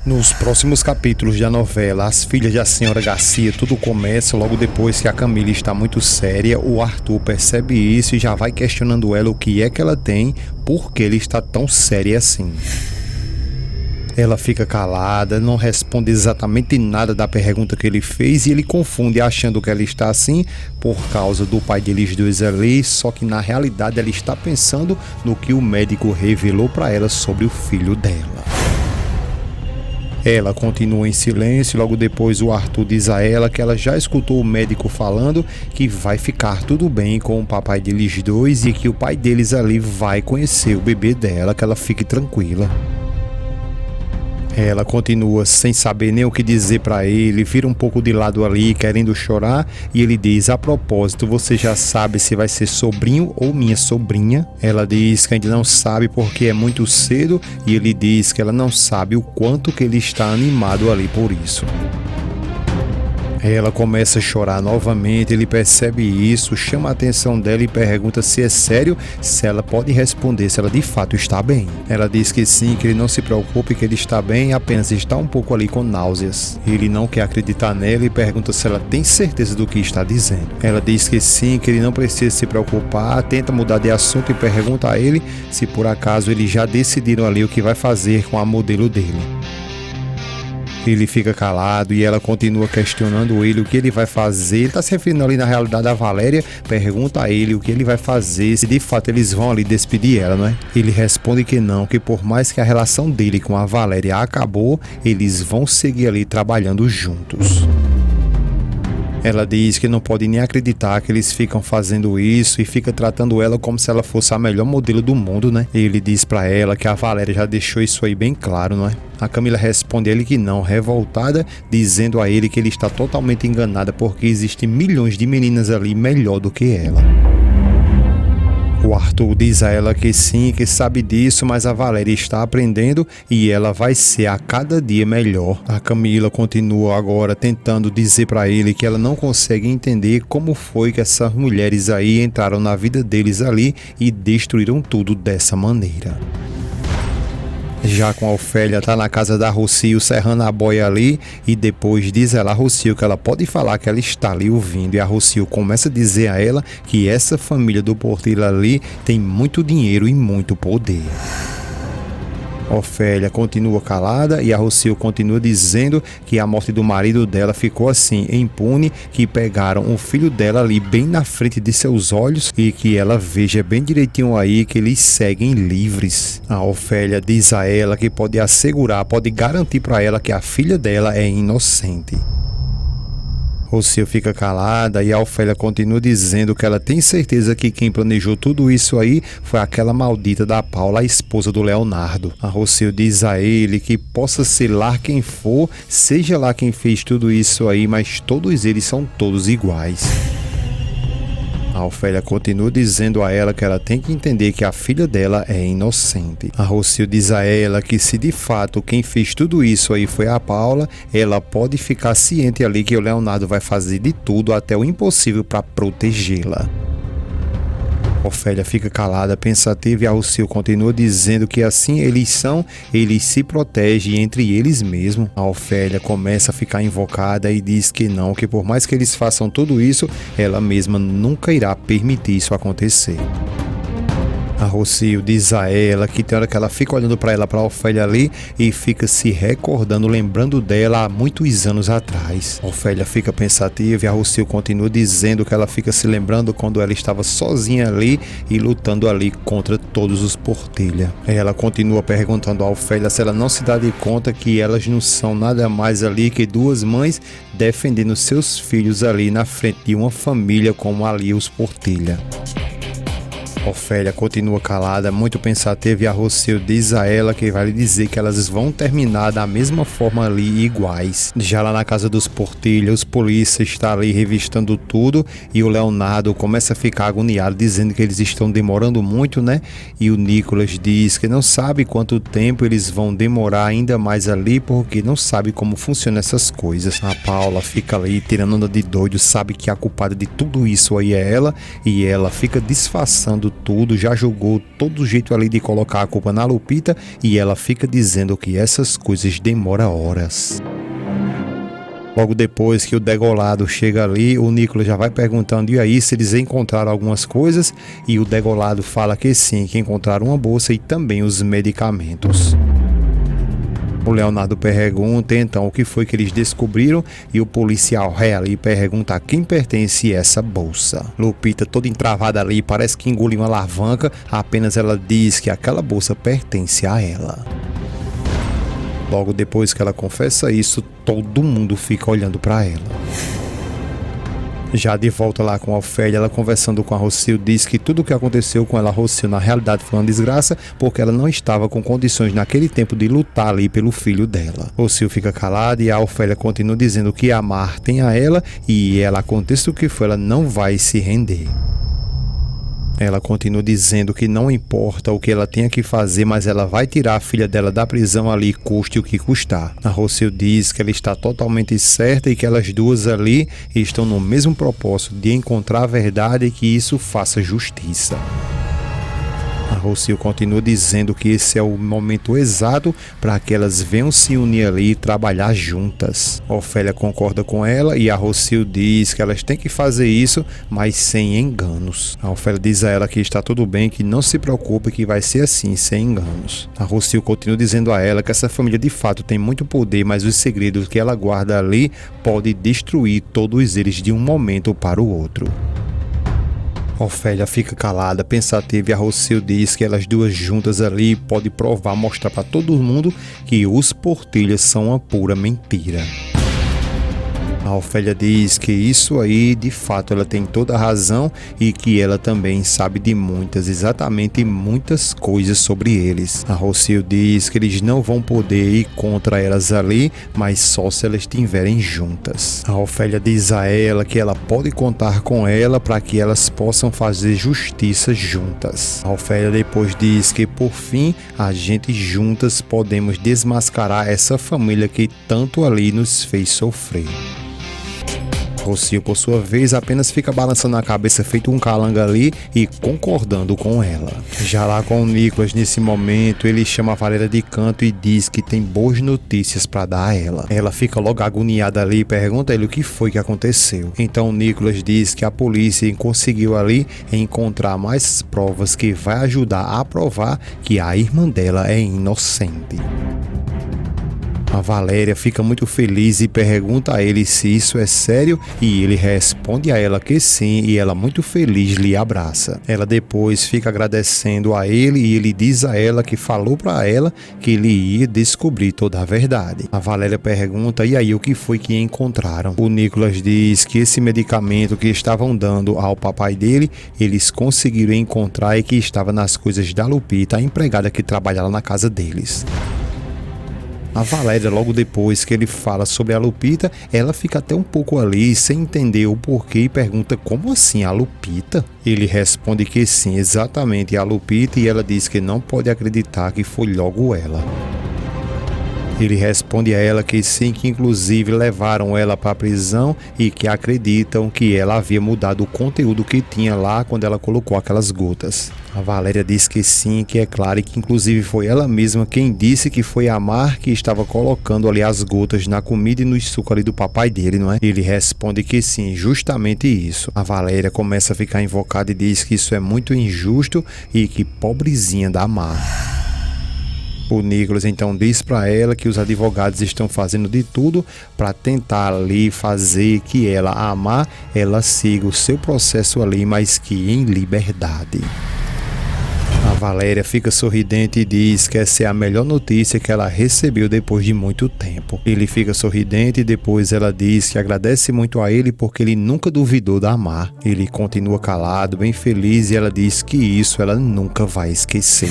Nos próximos capítulos da novela, as filhas da senhora Garcia, tudo começa logo depois que a Camila está muito séria. O Arthur percebe isso e já vai questionando ela o que é que ela tem, por que ele está tão séria assim. Ela fica calada, não responde exatamente nada da pergunta que ele fez e ele confunde achando que ela está assim por causa do pai deles dois ali, só que na realidade ela está pensando no que o médico revelou para ela sobre o filho dela. Ela continua em silêncio e logo depois o Arthur diz a ela que ela já escutou o médico falando que vai ficar tudo bem com o papai deles dois e que o pai deles ali vai conhecer o bebê dela, que ela fique tranquila. Ela continua sem saber nem o que dizer para ele, vira um pouco de lado ali, querendo chorar, e ele diz: a propósito, você já sabe se vai ser sobrinho ou minha sobrinha? Ela diz que ainda não sabe porque é muito cedo, e ele diz que ela não sabe o quanto que ele está animado ali por isso. Ela começa a chorar novamente, ele percebe isso, chama a atenção dela e pergunta se é sério, se ela pode responder se ela de fato está bem. Ela diz que sim, que ele não se preocupe, que ele está bem, apenas está um pouco ali com náuseas. Ele não quer acreditar nela e pergunta se ela tem certeza do que está dizendo. Ela diz que sim, que ele não precisa se preocupar, tenta mudar de assunto e pergunta a ele se por acaso eles já decidiram ali o que vai fazer com a modelo dele. Ele fica calado e ela continua questionando ele o que ele vai fazer. Ele está se referindo ali na realidade a Valéria, pergunta a ele o que ele vai fazer, se de fato eles vão ali despedir ela, não é? Ele responde que não, que por mais que a relação dele com a Valéria acabou, eles vão seguir ali trabalhando juntos. Ela diz que não pode nem acreditar que eles ficam fazendo isso e fica tratando ela como se ela fosse a melhor modelo do mundo, né? Ele diz pra ela que a Valéria já deixou isso aí bem claro, não é? A Camila responde a ele que não, revoltada, dizendo a ele que ele está totalmente enganada porque existem milhões de meninas ali melhor do que ela. O Arthur diz a ela que sim, que sabe disso, mas a Valéria está aprendendo e ela vai ser a cada dia melhor. A Camila continua agora tentando dizer para ele que ela não consegue entender como foi que essas mulheres aí entraram na vida deles ali e destruíram tudo dessa maneira. Já com a Ofélia tá na casa da Rocio serrando a boia ali e depois diz ela a Rocio que ela pode falar que ela está ali ouvindo e a Rocio começa a dizer a ela que essa família do Portilho ali tem muito dinheiro e muito poder. Ofélia continua calada e a Rocio continua dizendo que a morte do marido dela ficou assim, impune, que pegaram o filho dela ali bem na frente de seus olhos e que ela veja bem direitinho aí que eles seguem livres. A Ofélia diz a ela que pode assegurar, pode garantir para ela que a filha dela é inocente. Rocio fica calada e a Ofélia continua dizendo que ela tem certeza que quem planejou tudo isso aí foi aquela maldita da Paula, a esposa do Leonardo. A Rocio diz a ele que possa ser lá quem for, seja lá quem fez tudo isso aí, mas todos eles são todos iguais. A Ofélia continua dizendo a ela que ela tem que entender que a filha dela é inocente. A Rocio diz a ela que se de fato quem fez tudo isso aí foi a Paula, ela pode ficar ciente ali que o Leonardo vai fazer de tudo até o impossível para protegê-la. Ofélia fica calada, pensativa e a Rocio continua dizendo que assim eles se protegem entre eles mesmos. A Ofélia começa a ficar invocada e diz que não, que por mais que eles façam tudo isso, ela mesma nunca irá permitir isso acontecer. A Rocio diz a ela que tem hora que ela fica olhando para ela, para a Ofélia ali e fica se recordando, lembrando dela há muitos anos atrás. A Ofélia fica pensativa e a Rocio continua dizendo que ela fica se lembrando quando ela estava sozinha ali e lutando ali contra todos os Portilha. Ela continua perguntando a Ofélia se ela não se dá de conta que elas não são nada mais ali que duas mães defendendo seus filhos ali na frente de uma família como ali os Portilha. Ofélia continua calada, muito pensativa e a Rocio diz a ela que vai lhe dizer que elas vão terminar da mesma forma ali iguais. Já lá na casa dos Portilha, os polícias estão ali revistando tudo e o Leonardo começa a ficar agoniado dizendo que eles estão demorando muito, né? E o Nicolas diz que não sabe quanto tempo eles vão demorar ainda mais ali porque não sabe como funcionam essas coisas. A Paula fica ali tirando onda de doido, sabe que a culpada de tudo isso aí é ela e ela fica disfarçando tudo, já jogou todo jeito ali de colocar a culpa na Lupita e ela fica dizendo que essas coisas demoram horas. Logo depois que o degolado chega ali, o Nicolas já vai perguntando e aí se eles encontraram algumas coisas e o degolado fala que sim, que encontraram uma bolsa e também os medicamentos. O Leonardo pergunta então o que foi que eles descobriram e o policial ali pergunta a quem pertence essa bolsa. Lupita toda entravada ali, parece que engoliu uma alavanca, apenas ela diz que aquela bolsa pertence a ela. Logo depois que ela confessa isso, todo mundo fica olhando para ela. Já de volta lá com a Ofélia, ela conversando com a Rocio, diz que tudo o que aconteceu com ela, Rocio, na realidade foi uma desgraça, porque ela não estava com condições naquele tempo de lutar ali pelo filho dela. Rocio fica calada e a Ofélia continua dizendo que amar tem a ela e ela, aconteça o que for, ela não vai se render. Ela continua dizendo que não importa o que ela tenha que fazer, mas ela vai tirar a filha dela da prisão ali, custe o que custar. A Rocio diz que ela está totalmente certa e que elas duas ali estão no mesmo propósito de encontrar a verdade e que isso faça justiça. A Rocio continua dizendo que esse é o momento exato para que elas venham se unir ali e trabalhar juntas. A Ofélia concorda com ela e a Rocio diz que elas têm que fazer isso, mas sem enganos. A Ofélia diz a ela que está tudo bem, que não se preocupe, que vai ser assim, sem enganos. A Rocio continua dizendo a ela que essa família de fato tem muito poder, mas os segredos que ela guarda ali podem destruir todos eles de um momento para o outro. Ofélia fica calada, pensativa e a Rocio diz que elas duas juntas ali podem provar, mostrar para todo mundo que os Portilhas são uma pura mentira. A Ofélia diz que isso aí, de fato, ela tem toda a razão e que ela também sabe de exatamente muitas coisas sobre eles. A Rocio diz que eles não vão poder ir contra elas ali, mas só se elas estiverem juntas. A Ofélia diz a ela que ela pode contar com ela para que elas possam fazer justiça juntas. A Ofélia depois diz que, por fim, a gente juntas podemos desmascarar essa família que tanto ali nos fez sofrer. Rocio, por sua vez, apenas fica balançando a cabeça feito um calango ali e concordando com ela. Já lá com o Nicolas, nesse momento, ele chama a Valéria de canto e diz que tem boas notícias para dar a ela. Ela fica logo agoniada ali e pergunta a ele o que foi que aconteceu. Então o Nicolas diz que a polícia conseguiu ali encontrar mais provas que vai ajudar a provar que a irmã dela é inocente. A Valéria fica muito feliz e pergunta a ele se isso é sério e ele responde a ela que sim e ela muito feliz lhe abraça. Ela depois fica agradecendo a ele e ele diz a ela que falou para ela que ele ia descobrir toda a verdade. A Valéria pergunta e aí o que foi que encontraram? O Nicolas diz que esse medicamento que estavam dando ao papai dele, eles conseguiram encontrar e que estava nas coisas da Lupita, a empregada que trabalha lá na casa deles. A Valéria, logo depois que ele fala sobre a Lupita, ela fica até um pouco ali sem entender o porquê e pergunta como assim a Lupita? Ele responde que sim, exatamente a Lupita e ela diz que não pode acreditar que foi logo ela. Ele responde a ela que sim, que inclusive levaram ela para a prisão e que acreditam que ela havia mudado o conteúdo que tinha lá quando ela colocou aquelas gotas. A Valéria diz que sim, que é claro e que inclusive foi ela mesma quem disse que foi a Mar que estava colocando ali as gotas na comida e no suco ali do papai dele, não é? Ele responde que sim, justamente isso. A Valéria começa a ficar invocada e diz que isso é muito injusto e que pobrezinha da Mar. O Nicolas então diz para ela que os advogados estão fazendo de tudo para tentar ali fazer que ela, a Mar, ela siga o seu processo ali, mas que em liberdade. A Valéria fica sorridente e diz que essa é a melhor notícia que ela recebeu depois de muito tempo. Ele fica sorridente e depois ela diz que agradece muito a ele porque ele nunca duvidou da Mar. Ele continua calado, bem feliz e ela diz que isso ela nunca vai esquecer.